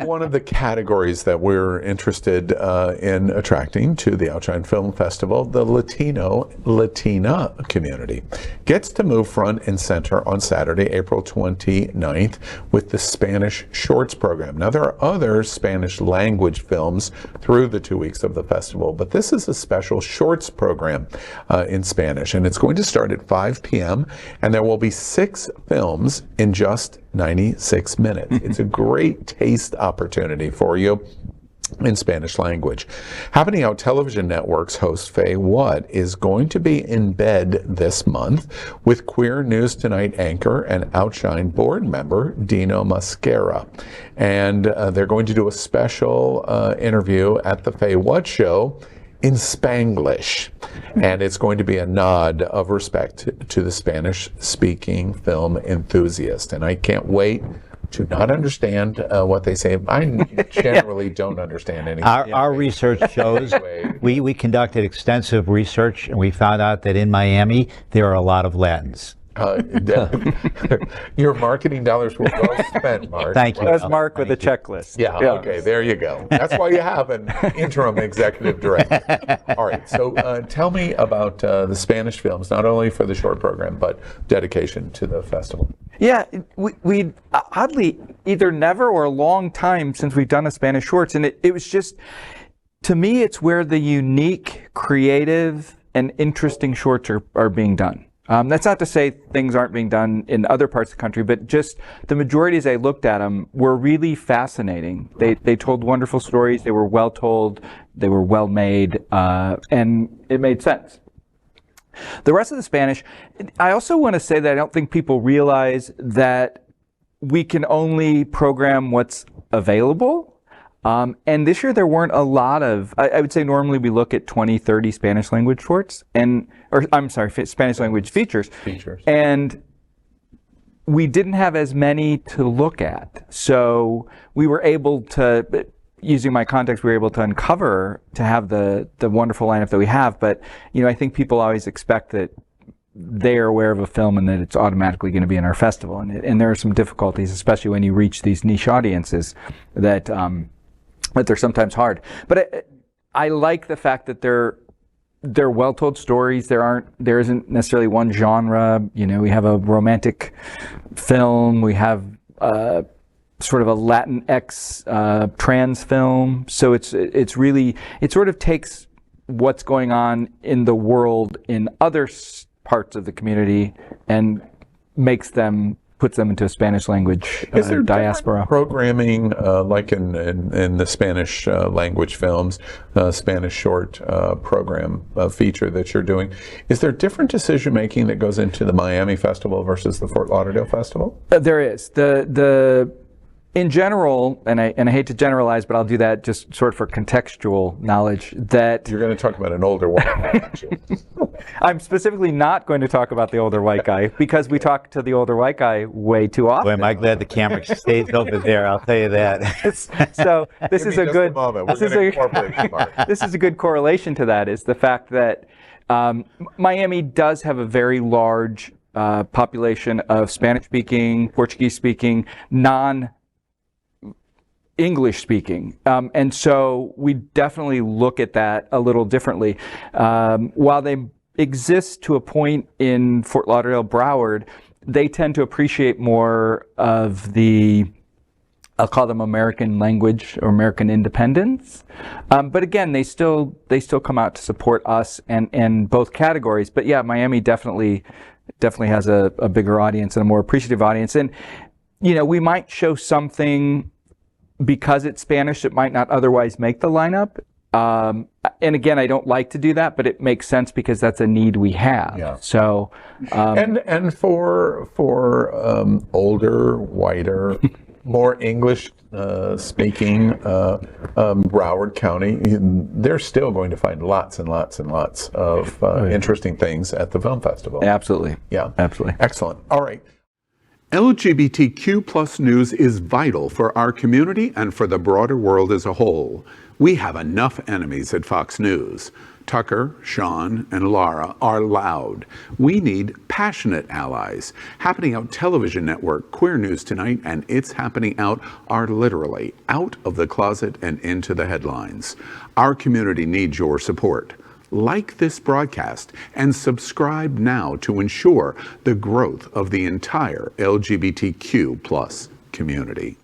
one of the categories that we're interested in attracting to the Outshine Film Festival, the Latino Latina community, gets to move front and center on Saturday, April 29th, with the Spanish Shorts program. Now, there are other Spanish language films through the 2 weeks of the festival, but this is a special Shorts program in Spanish, and it's going to start at 5 p.m., and there will be 6 films in just 96 minutes. It's a great taste opportunity for you in Spanish language. Happening Out Television Network's host FayWhat is going to be in bed this month with Queer News Tonight anchor and Outshine board member Dino Mosquera. And they're going to do a special interview at the FayWhat show in Spanglish, and it's going to be a nod of respect to the Spanish-speaking film enthusiast. And I can't wait to not understand what they say. I generally don't understand anything. Our research shows, we conducted extensive research, and we found out that in Miami there are a lot of Latins. Your marketing dollars were well spent, Mark. Thank you. That's Mark with a checklist. Yeah, okay, there you go. That's why you have an interim executive director. All right, so tell me about the Spanish films, not only for the short program, but dedication to the festival. Yeah, we oddly either never or a long time since we've done a Spanish Shorts, and it was just, to me, it's where the unique, creative, and interesting shorts are being done. That's not to say things aren't being done in other parts of the country, but just the majority as I looked at them were really fascinating. They told wonderful stories, they were well told, they were well made, and it made sense. The rest of the Spanish, I also want to say that I don't think people realize that we can only program what's available. And this year there weren't a lot of, I would say normally we look at 20, 30 Spanish language shorts, Spanish language features. And we didn't have as many to look at. So we were able to, using my context, we were able to uncover, to have the wonderful lineup that we have. But, you know, I think people always expect that they're aware of a film and that it's automatically going to be in our festival. And there are some difficulties, especially when you reach these niche audiences, that they're sometimes hard. But I like the fact that they're well-told stories. There isn't necessarily one genre. You know, we have a romantic film. We have sort of a Latinx trans film. So it's really, it sort of takes what's going on in the world in other parts of the community and puts them into a Spanish language Is there diaspora. Programming like in the Spanish language films, Spanish short program feature that you're doing? Is there different decision making that goes into the Miami Festival versus the Fort Lauderdale Festival? There is. In general, and I hate to generalize, but I'll do that just sort of for contextual knowledge, that You're going to talk about an older white guy, aren't you? I'm specifically not going to talk about the older white guy, because we talk to the older white guy way too often. Boy, am I glad the camera stays over there, I'll tell you that. So this is a good This is a good correlation to that, is the fact that Miami does have a very large population of Spanish-speaking, Portuguese-speaking, English speaking. And so we definitely look at that a little differently. While they exist to a point in Fort Lauderdale, Broward, they tend to appreciate more of the, I'll call them American language or American independence. But again, they still come out to support us and both categories. But yeah, Miami definitely has a bigger audience and a more appreciative audience. And, you know, we might show something because it's Spanish that might not otherwise make the lineup. And again, I don't like to do that, but it makes sense because that's a need we have. Yeah. So, and for older, whiter, more English speaking Broward County, they're still going to find lots and lots and lots of interesting things at the film festival. Absolutely. Yeah. Absolutely. Excellent. All right. LGBTQ plus news is vital for our community and for the broader world as a whole. We have enough enemies at Fox News. Tucker, Sean, and Laura are loud. We need passionate allies. Happening Out Television Network, Queer News Tonight, and It's Happening Out are literally out of the closet and into the headlines. Our community needs your support. Like this broadcast and subscribe now to ensure the growth of the entire LGBTQ plus community.